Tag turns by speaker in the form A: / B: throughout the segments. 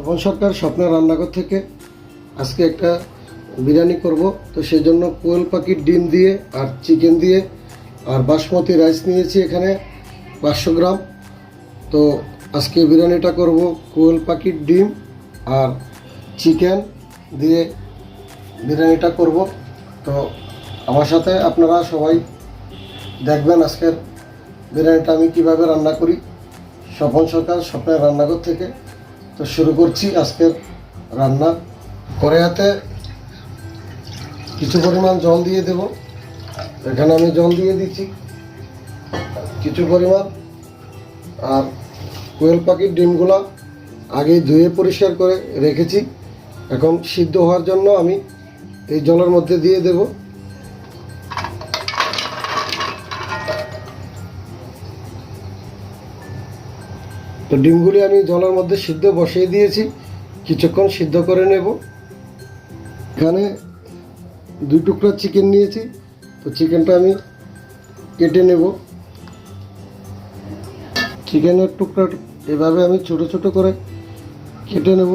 A: স্বপন সরকার স্বপ্নের রান্নাঘর থেকে আজকে একটা বিরিয়ানি করব। তো সেই জন্য কোয়েল পাখির ডিম দিয়ে আর চিকেন দিয়ে আর বাসমতি রাইস নিয়েছি এখানে 500 গ্রাম। তো আজকে বিরিয়ানিটা করব কোয়েল পাখির ডিম আর চিকেন দিয়ে বিরিয়ানিটা করব। তো আমার সাথে আপনারা সবাই দেখবেন আজকের বিরিয়ানিটা আমি কিভাবে রান্না করি স্বপন সরকার স্বপ্নের রান্নাঘর থেকে। তো শুরু করছি আজকের রান্না। কড়াইতে কিছু পরিমাণ জল দিয়ে দেব। এখানে আমি জল দিয়ে দিচ্ছি কিছু পরিমাণ। আর কোয়েল পাখির ডিমগুলো আগে ধুয়ে পরিষ্কার করে রেখেছি, এখন সিদ্ধ হওয়ার জন্য আমি এই জলের মধ্যে দিয়ে দেব। তো ডিমগুলি আমি জলের মধ্যে সিদ্ধ বসিয়ে দিয়েছি, কিছুক্ষণ সিদ্ধ করে নেব। এখানে 2 টুকরা চিকেন নিয়েছি, তো চিকেনটা আমি কেটে নেব। চিকেনের টুকরা এভাবে আমি ছোট ছোট করে কেটে নেব।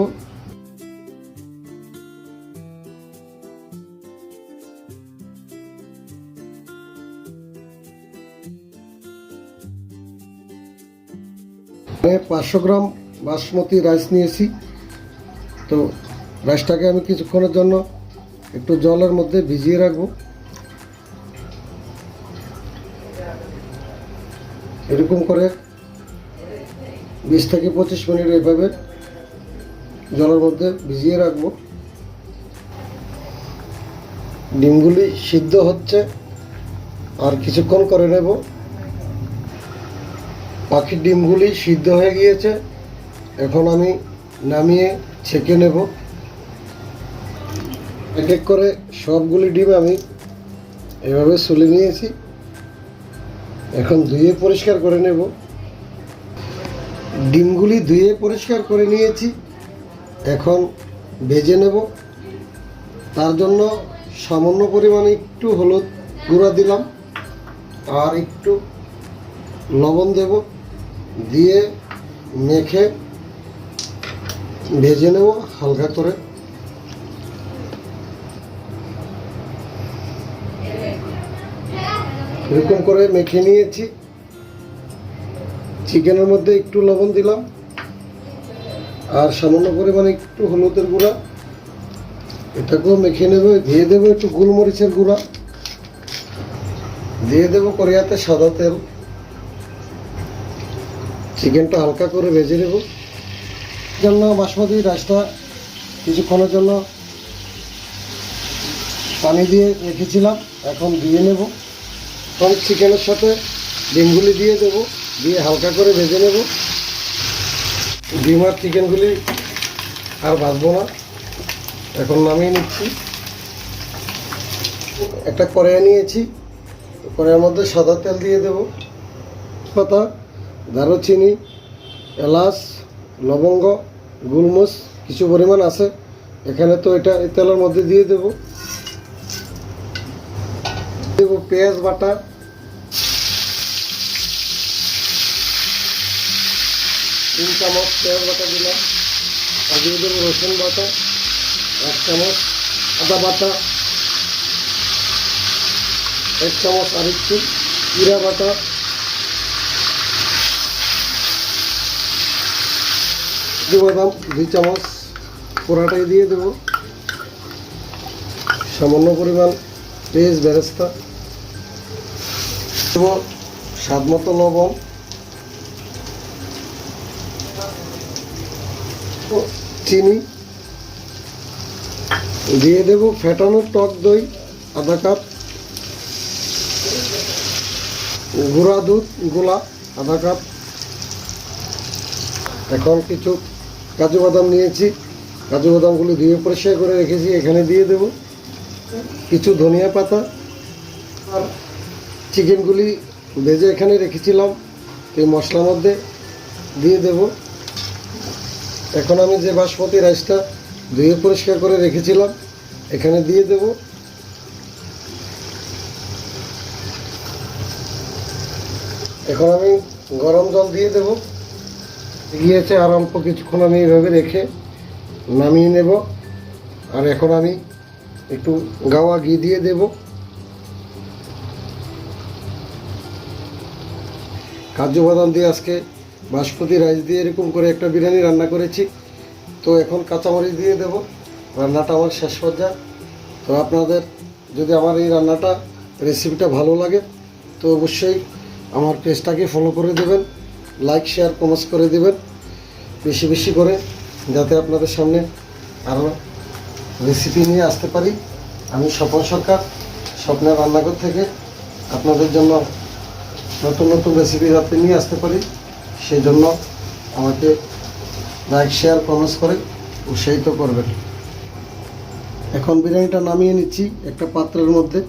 A: আমি 500 গ্রাম বাসমতি রাইস নিয়েছি। তো রাইসটাকে আমি কিছুক্ষণের জন্য একটু জলের মধ্যে ভিজিয়ে রাখবো। এরকম করে 20 থেকে 25 মিনিট এভাবে জলের মধ্যে ভিজিয়ে রাখবো। ডিমগুলি সিদ্ধ হচ্ছে, আর কিছুক্ষণ করে নেব। পাখির ডিমগুলি সিদ্ধ হয়ে গিয়েছে, এখন আমি নামিয়ে ছেঁকে নেব। এক এক করে সবগুলি ডিম আমি এভাবে সুলে নিয়েছি, এখন ধুয়ে পরিষ্কার করে নেব। ডিমগুলি ধুয়ে পরিষ্কার করে নিয়েছি, এখন ভেজে নেব। তার জন্য সামান্য পরিমাণে একটু হলুদ গুঁড়া দিলাম আর একটু লবণ দেব, দিয়ে মেখে ভেজে নেব হালকা করে। এরকম করে মেখে নিয়েছি। চিকেনের মধ্যে একটু লবণ দিলাম আর সামান্য পরিমাণে একটু হলুদের গুঁড়া, এটাকেও মেখে নেব। দিয়ে দেবো একটু গোলমরিচের গুঁড়া, দিয়ে দেবো কড়াইতে সাদা তেল। চিকেনটা হালকা করে ভেজে নেব। জন্য বাসমতি রাইসটা কিছুক্ষণের জন্য পানি দিয়ে রেখেছিলাম, এখন দিয়ে নেব। তখন চিকেনের সাথে ডিমগুলি দিয়ে দেব, দিয়ে হালকা করে ভেজে নেব। ডিম আর চিকেনগুলি আর ভাজবো না, এখন নামিয়ে নিচ্ছি। একটা কড়াই নিয়েছি, কড়াইয়ের মধ্যে সাদা তেল দিয়ে দেব। পাতা, দারুচিনি, এলাচ, লবঙ্গ, গোলমরিচ কিছু পরিমাণ আছে এখানে, তো এটা এই তেলের মধ্যে দিয়ে দেব। দেব পেঁয়াজ বাটা, 3 চামচ পেঁয়াজ বাটা দিলাম। আর দিয়ে দেবো রসুন বাটা 1 চামচ, আদা বাটা 1 চামচ, আর একটু জিরা বাটা, বাদাম 2 চামচ পোড়াটাই দিয়ে দেব। সামান্য পরিমাণ পেঁয়াজ বেরেস্তা দেব, স্বাদ মতো লবণ, চিনি দিয়ে দেব। ফেটানো টক দই আধা কাপ, গুঁড়া দুধ গোলা আধা কাপ। এখন কিছু কাজু বাদাম নিয়েছি, কাজু বাদামগুলি ধুয়ে পরিষ্কার করে রেখেছি, এখানে দিয়ে দেব। কিছু ধনিয়া পাতা আর চিকেনগুলি ভেজে এখানে রেখেছিলাম, এই মশলার মধ্যে দিয়ে দেব। এখন আমি যে বাসমতি রাইসটা ধুয়ে পরিষ্কার করে রেখেছিলাম এখানে দিয়ে দেব। এখন আমি গরম জল দিয়ে দেব। গিয়েছে আর অল্প কিছুক্ষণ আমি এইভাবে রেখে নামিয়ে নেব। আর এখন আমি একটু গাওয়া ঘি দিয়ে দেব। কাজু বাদাম দিয়ে আজকে বাসমতি রাইস দিয়ে এরকম করে একটা বিরিয়ানি রান্না করেছি। তো এখন কাঁচামরিচ দিয়ে দেব। রান্নাটা আমার শেষ পর্যায়ে। তো আপনাদের যদি আমার এই রান্নাটা রেসিপিটা ভালো লাগে তো অবশ্যই আমার পেজটাকে ফলো করে দেবেন, লাইক শেয়ার কমেন্টস করে দেবেন বেশি বেশি করে, যাতে আপনাদের সামনে আরও রেসিপি নিয়ে আসতে পারি। আমি স্বপন সরকার, স্বপ্নের রান্নাঘর থেকে আপনাদের জন্য নতুন নতুন রেসিপি যাতে নিয়ে আসতে পারি, সেই জন্য আমাকে লাইক শেয়ার কমেন্টস করে উৎসাহিত করবেন। এখন বিরিয়ানিটা নামিয়ে নিচ্ছি একটা পাত্রের মধ্যে।